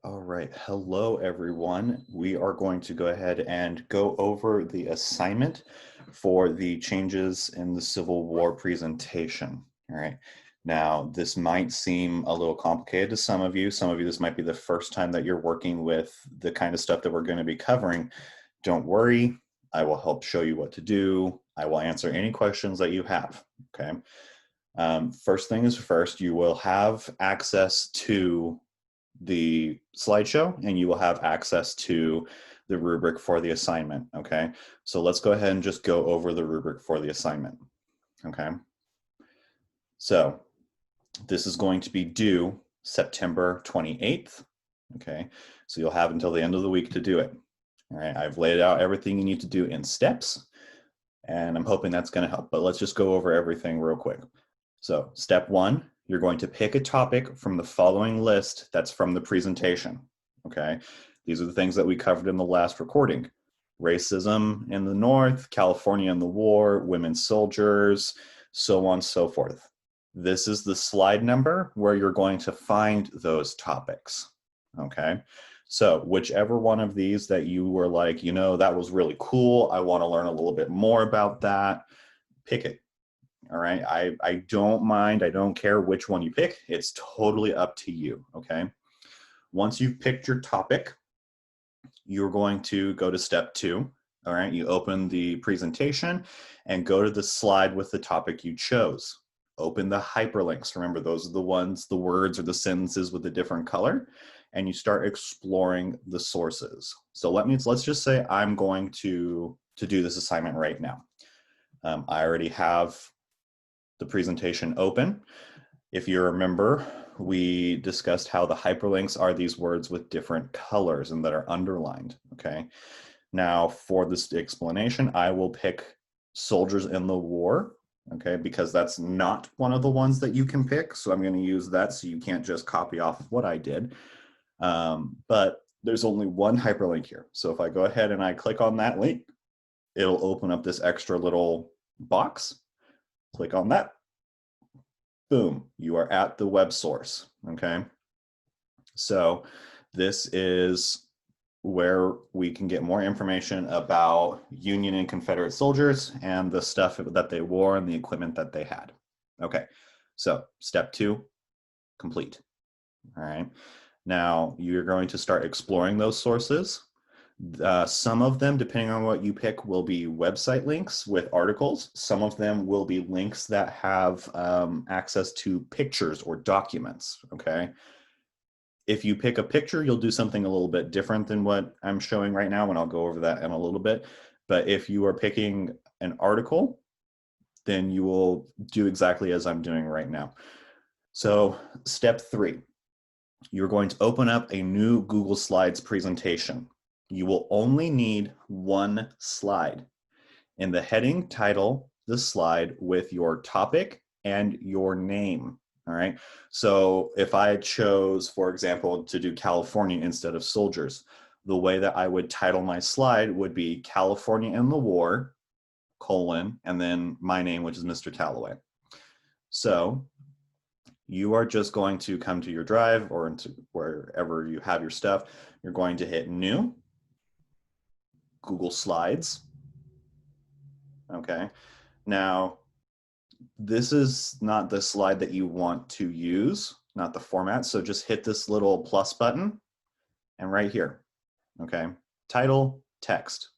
All right. Hello, everyone. We are going to go ahead and go over the assignment for the changes in the Civil War presentation. All right. Now, this might seem a little complicated to some of you. Some of you, this might be the first time that you're working with the kind of stuff that we're going to be covering. Don't worry. I will help show you what to do. I will answer any questions that you have. Okay. First thing is first, you will have access to the slideshow and you will have access to the rubric for the assignment, okay? So let's go ahead and just go over the rubric for the assignment, okay? So this is going to be due September 28th, okay? So you'll have until the end of the week to do it, all right? I've laid out everything you need to do in steps, and I'm hoping that's gonna help, but let's just go over everything real quick. So step one, you're going to pick a topic from the following list that's from the presentation, okay? These are the things that we covered in the last recording. Racism in the North, California in the war, women soldiers, so on and so forth. This is the slide number where you're going to find those topics, okay? So whichever one of these that you were like, you know, that was really cool, I want to learn a little bit more about that, pick it. All right. I don't mind. I don't care which one you pick. It's totally up to you. Okay. Once you've picked your topic, you're going to go to step two. All right. You open the presentation and go to the slide with the topic you chose. Open the hyperlinks. Remember, those are the ones, the words or the sentences with a different color. And you start exploring the sources. So let's just say I'm going to do this assignment right now. I already have the presentation open. If you remember, we discussed how the hyperlinks are these words with different colors and that are underlined, okay? Now, for this explanation, I will pick soldiers in the war, okay, because that's not one of the ones that you can pick, so I'm going to use that so you can't just copy off of what I did. But there's only one hyperlink here. So if I go ahead and I click on that link, it'll open up this extra little box. Click on that. Boom, you are at the web source, okay? So this is where we can get more information about Union and Confederate soldiers and the stuff that they wore and the equipment that they had. Okay, so step two, complete. All right, now you're going to start exploring those sources. Some of them, depending on what you pick, will be website links with articles. Some of them will be links that have access to pictures or documents, okay? If you pick a picture, you'll do something a little bit different than what I'm showing right now, and I'll go over that in a little bit. But if you are picking an article, then you will do exactly as I'm doing right now. So step three, you're going to open up a new Google Slides presentation. You will only need one slide. In the heading, title the slide with your topic and your name. All right. So if I chose, for example, to do California instead of soldiers, the way that I would title my slide would be California in the War, colon, and then my name, which is Mr. Talloway. So you are just going to come to your drive or into wherever you have your stuff. You're going to hit new, Google Slides. Okay. Now, this is not the slide that you want to use, not the format. So just hit this little plus button and right here, okay? Title, text.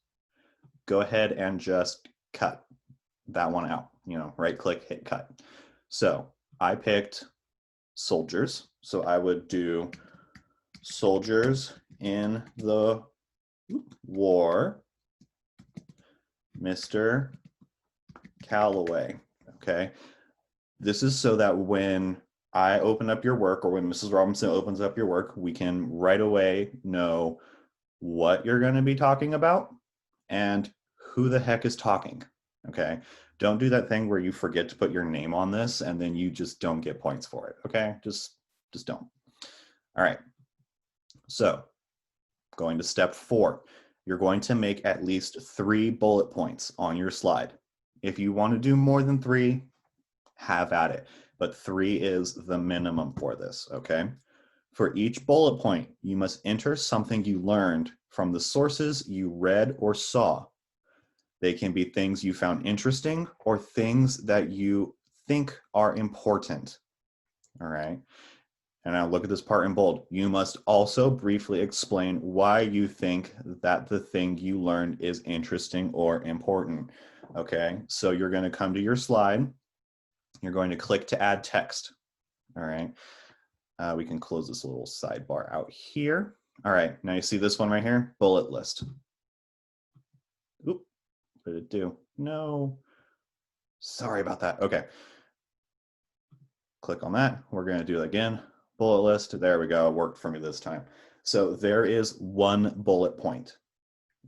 Go ahead and just cut that one out, right click, hit cut. So I picked soldiers. So I would do soldiers in the war, Mr. Calloway. Okay, this is so that when I open up your work or when Mrs. Robinson opens up your work, we can right away know what you're going to be talking about and who the heck is talking. Okay, don't do that thing where you forget to put your name on this and then you just don't get points for it. Okay, just don't. All right, so going to step four, you're going to make at least 3 bullet points on your slide. If you want to do more than 3, have at it. But 3 is the minimum for this, okay? For each bullet point, you must enter something you learned from the sources you read or saw. They can be things you found interesting or things that you think are important. All right. And now look at this part in bold. You must also briefly explain why you think that the thing you learned is interesting or important. Okay. So you're going to come to your slide. You're going to click to add text. All right. We can close this little sidebar out here. All right. Now you see this one right here, bullet list. Oop. What did it do? No. Sorry about that. Okay. Click on that. We're going to do it again. Bullet list. There we go. It worked for me this time. So there is one bullet point.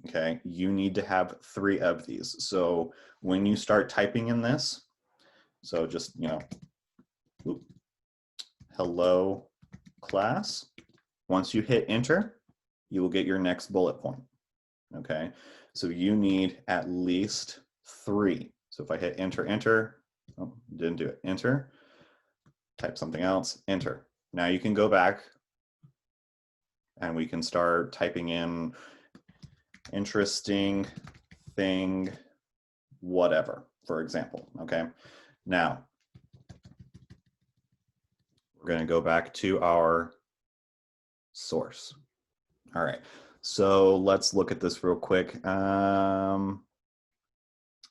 Okay. You need to have 3 of these. So when you start typing in this, so just, whoop, hello class. Once you hit enter, you will get your next bullet point. Okay. So you need at least 3. So if I hit enter, oh, didn't do it, enter, type something else, enter. Now you can go back and we can start typing in interesting thing, whatever, for example, okay? Now, we're gonna go back to our source. All right, so let's look at this real quick.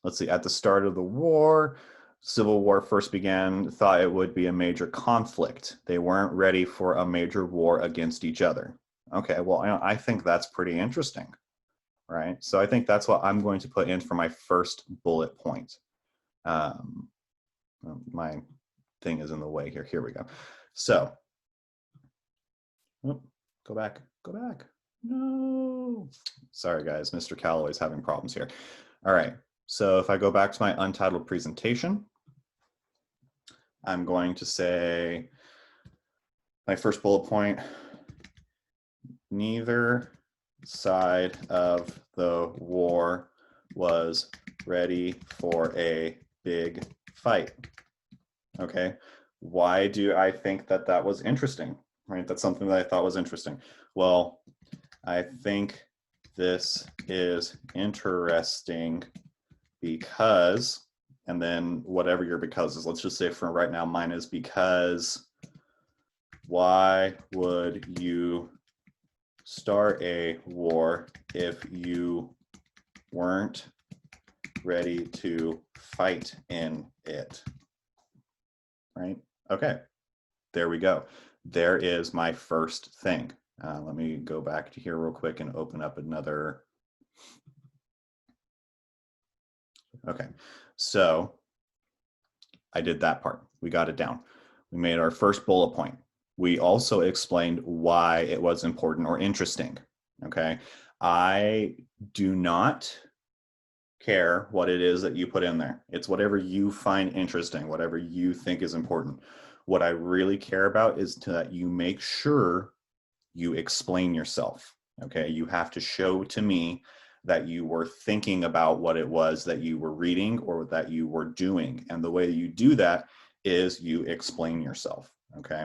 Let's see, at the start of the war, Civil War first began, thought it would be a major conflict. They weren't ready for a major war against each other. Okay, well, I think that's pretty interesting, right? So I think that's what I'm going to put in for my first bullet point. My thing is in the way here. Here we go. So, go back. No. Sorry, guys. Mr. Calloway's having problems here. All right. So if I go back to my untitled presentation, I'm going to say my first bullet point, neither side of the war was ready for a big fight. Okay, why do I think that that was interesting, right? That's something that I thought was interesting. Well, I think this is interesting because, and then whatever your because is, let's just say for right now, mine is because why would you start a war if you weren't ready to fight in it? Right? Okay, there we go. There is my first thing. Let me go back to here real quick and open up another. Okay, so I did that part. We got it down. We made our first bullet point. We also explained why it was important or interesting. Okay, I do not care what it is that you put in there. It's whatever you find interesting, whatever you think is important. What I really care about is that you make sure you explain yourself. Okay, you have to show to me that you were thinking about what it was that you were reading or that you were doing. And the way that you do that is you explain yourself. Okay,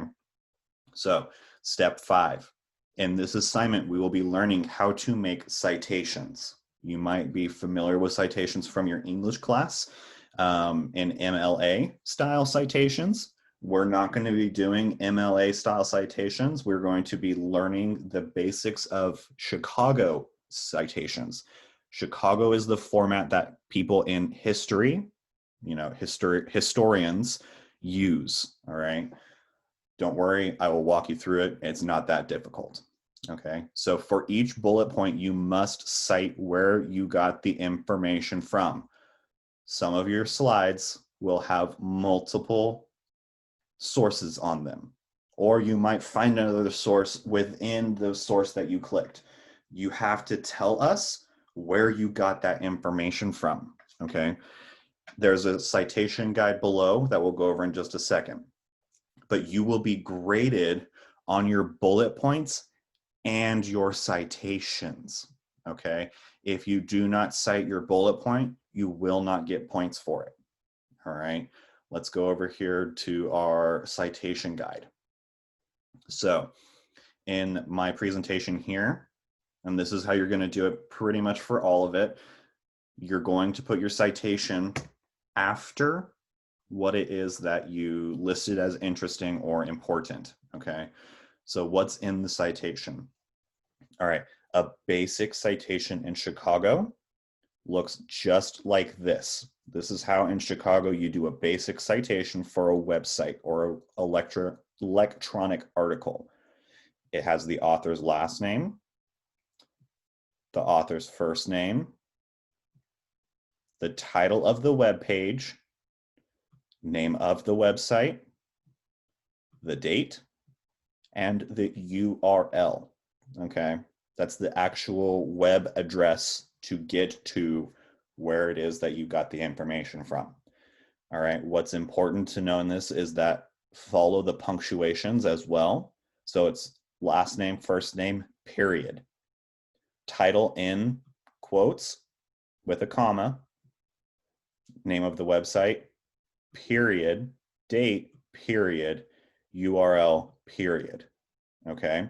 so step 5. In this assignment, we will be learning how to make citations. You might be familiar with citations from your English class, in MLA style citations. We're not going to be doing MLA style citations. We're going to be learning the basics of Chicago citations. Chicago is the format that people in history, historians use, all right? Don't worry, I will walk you through it. It's not that difficult. Okay, so for each bullet point, you must cite where you got the information from. Some of your slides will have multiple sources on them, or you might find another source within the source that you clicked. You have to tell us where you got that information from, okay? There's a citation guide below that we'll go over in just a second, but you will be graded on your bullet points and your citations, okay? If you do not cite your bullet point, you will not get points for it, all right? Let's go over here to our citation guide. So in my presentation here, and this is how you're going to do it pretty much for all of it, you're going to put your citation after what it is that you listed as interesting or important, okay? So what's in the citation? All right, a basic citation in Chicago looks just like this. This is how in Chicago you do a basic citation for a website or an electronic article. It has the author's last name, the author's first name, the title of the web page, name of the website, the date, and the URL, okay? That's the actual web address to get to where it is that you got the information from. All right, what's important to know in this is that follow the punctuations as well. So it's last name, first name, period. Title in quotes with a comma, name of the website, period, date, period, URL, period. Okay.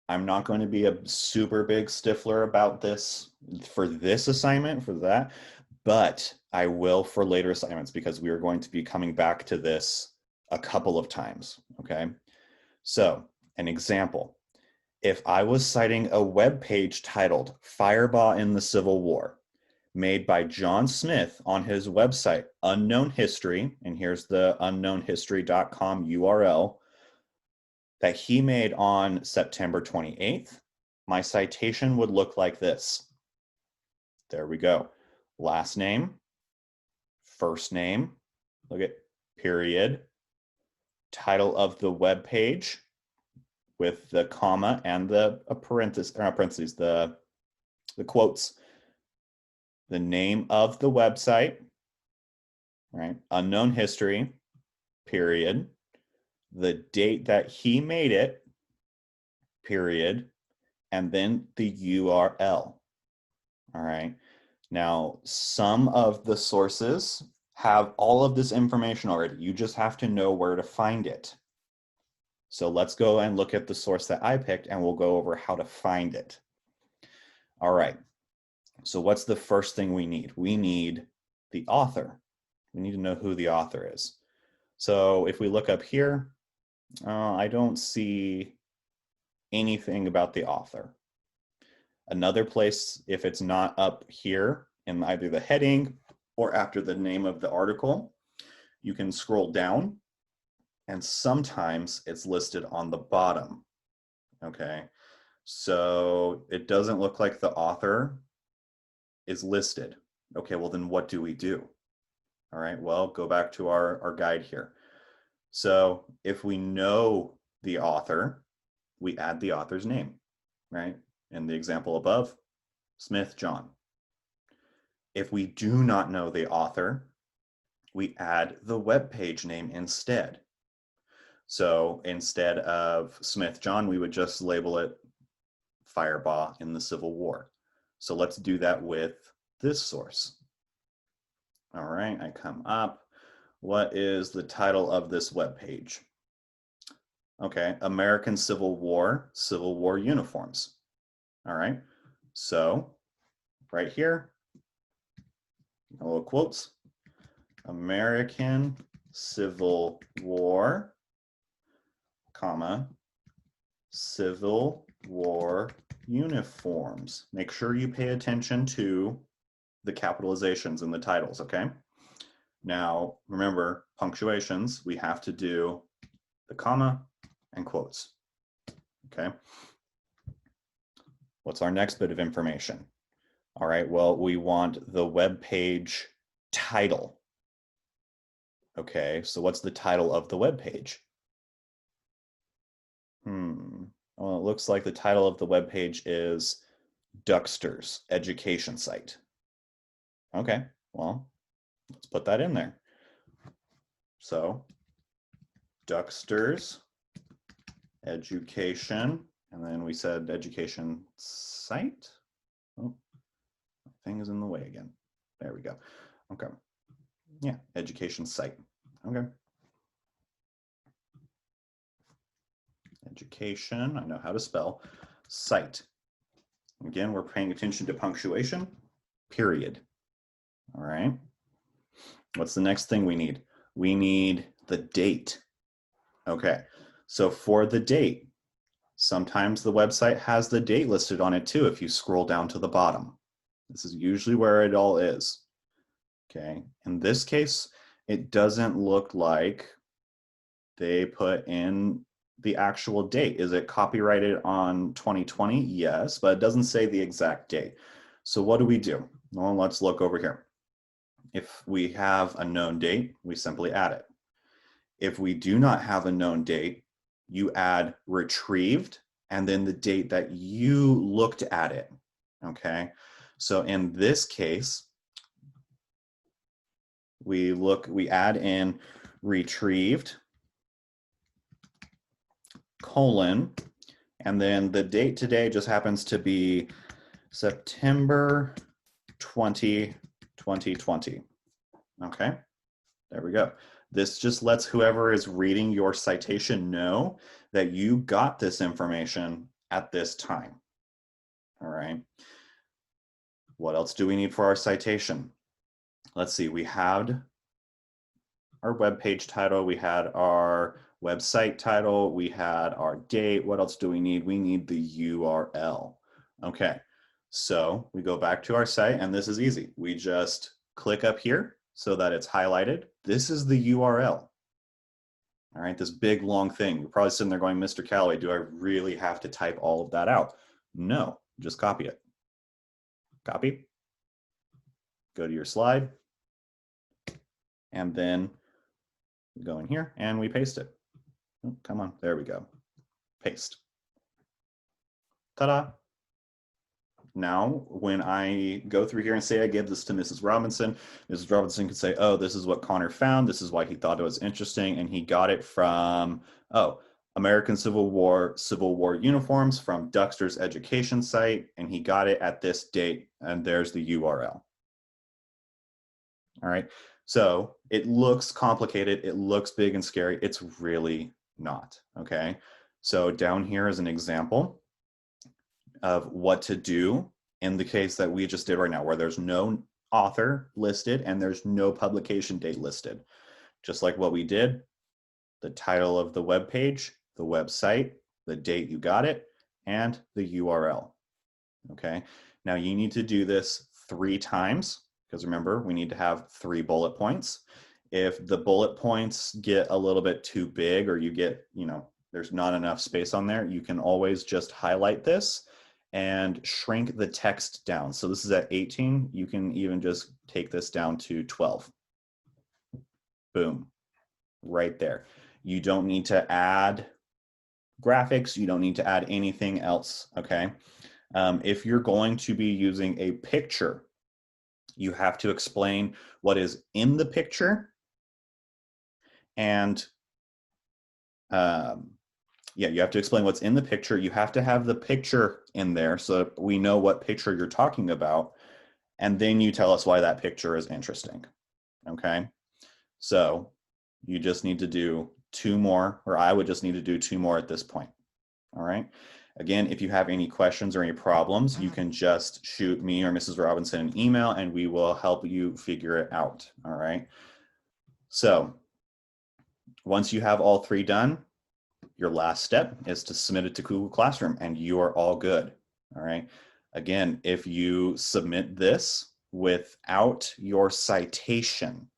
I'm not going to be a super big stickler about this for this assignment, for that, but I will for later assignments because we are going to be coming back to this a couple of times, okay? So, an example. If I was citing a web page titled Firebaugh in the Civil War, made by John Smith on his website, Unknown History, and here's the unknownhistory.com URL, that he made on September 28th, my citation would look like this. There we go. Last name, first name, look at period, title of the web page with the comma and the parentheses, the quotes, the name of the website, right? Unknown history, period, the date that he made it, period, and then the URL. All right. Now, some of the sources have all of this information already. You just have to know where to find it. So let's go and look at the source that I picked and we'll go over how to find it. All right. So what's the first thing we need? We need the author. We need to know who the author is. So if we look up here, I don't see anything about the author. Another place, if it's not up here in either the heading or after the name of the article, you can scroll down and sometimes it's listed on the bottom, okay? So it doesn't look like the author is listed. Okay, well then what do we do? All right, well, go back to our guide here. So if we know the author, we add the author's name, right? In the example above, Smith John. If we do not know the author, we add the web page name instead. So instead of Smith John, we would just label it Firebaugh in the Civil War. So let's do that with this source. All right, I come up. What is the title of this web page? Okay, American Civil War uniforms. All right, so right here, a little quotes, American Civil War, comma, Civil War uniforms. Make sure you pay attention to the capitalizations in the titles, okay? Now, remember, punctuations, we have to do the comma and quotes, okay? What's our next bit of information? All right, well, we want the web page title. Okay, so what's the title of the web page? Well, it looks like the title of the web page is Duckster's Education Site. Okay, well, let's put that in there. So, Duckster's Education, and then we said Education Site. Oh, thing is in the way again. There we go. Okay. Yeah, Education Site. Okay. education, I know how to spell, site. Again, we're paying attention to punctuation, period. All right. What's the next thing we need? We need the date. Okay, so for the date, sometimes the website has the date listed on it too if you scroll down to the bottom. This is usually where it all is. Okay, in this case, it doesn't look like they put in the actual date. Is it copyrighted on 2020? Yes, but it doesn't say the exact date. So what do? Well, let's look over here. If we have a known date, we simply add it. If we do not have a known date, you add retrieved and then the date that you looked at it, okay? So in this case, we add in retrieved, colon, and then the date today just happens to be September 20, 2020, okay? There we go. This just lets whoever is reading your citation know that you got this information at this time. All right. What else do we need for our citation? Let's see, we had our web page title, we had our website title, we had our date. What else do we need? We need the URL. Okay, so we go back to our site and this is easy. We just click up here so that it's highlighted. This is the URL. All right, this big long thing. You're probably sitting there going, Mr. Callaway, do I really have to type all of that out? No, just copy it. Copy. Go to your slide. And then we go in here and we paste it. Oh, come on, there we go. Paste. Ta-da. Now, when I go through here and say I give this to Mrs. Robinson can say, oh, this is what Connor found. This is why he thought it was interesting. And he got it from, oh, American Civil War uniforms from Duxter's education site. And he got it at this date. And there's the URL. All right. So it looks complicated. It looks big and scary. It's really not. Okay. So down here is an example of what to do in the case that we just did right now, where there's no author listed and there's no publication date listed. Just like what we did, the title of the web page, the website, the date you got it, and the URL. Okay, now you need to do this 3 times, because remember, we need to have 3 bullet points. If the bullet points get a little bit too big or you get, there's not enough space on there, you can always just highlight this and shrink the text down. So this is at 18. You can even just take this down to 12. Boom, right there. You don't need to add graphics. You don't need to add anything else, okay? If you're going to be using a picture, you have to explain what is in the picture and you have to explain what's in the picture. You have to have the picture in there so we know what picture you're talking about. And then you tell us why that picture is interesting. Okay. So you just need to do 2 more, or I would just need to do 2 more at this point. All right. Again, if you have any questions or any problems, you can just shoot me or Mrs. Robinson an email and we will help you figure it out. All right. So once you have all 3 done, your last step is to submit it to Google Classroom and you are all good. All right. Again, if you submit this without your citation,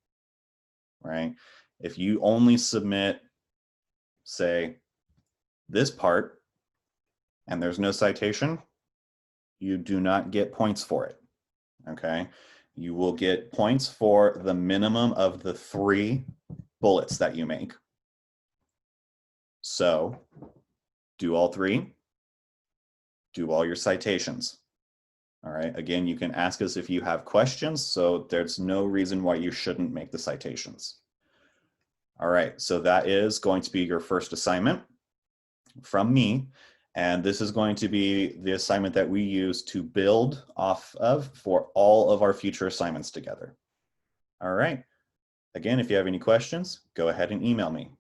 right? If you only submit, say, this part and there's no citation, you do not get points for it. Okay. You will get points for the minimum of the 3 bullets that you make. So do all 3, do all your citations. All right, again, you can ask us if you have questions, so there's no reason why you shouldn't make the citations. All right, so that is going to be your first assignment from me, and this is going to be the assignment that we use to build off of for all of our future assignments together. All right, again, if you have any questions, go ahead and email me.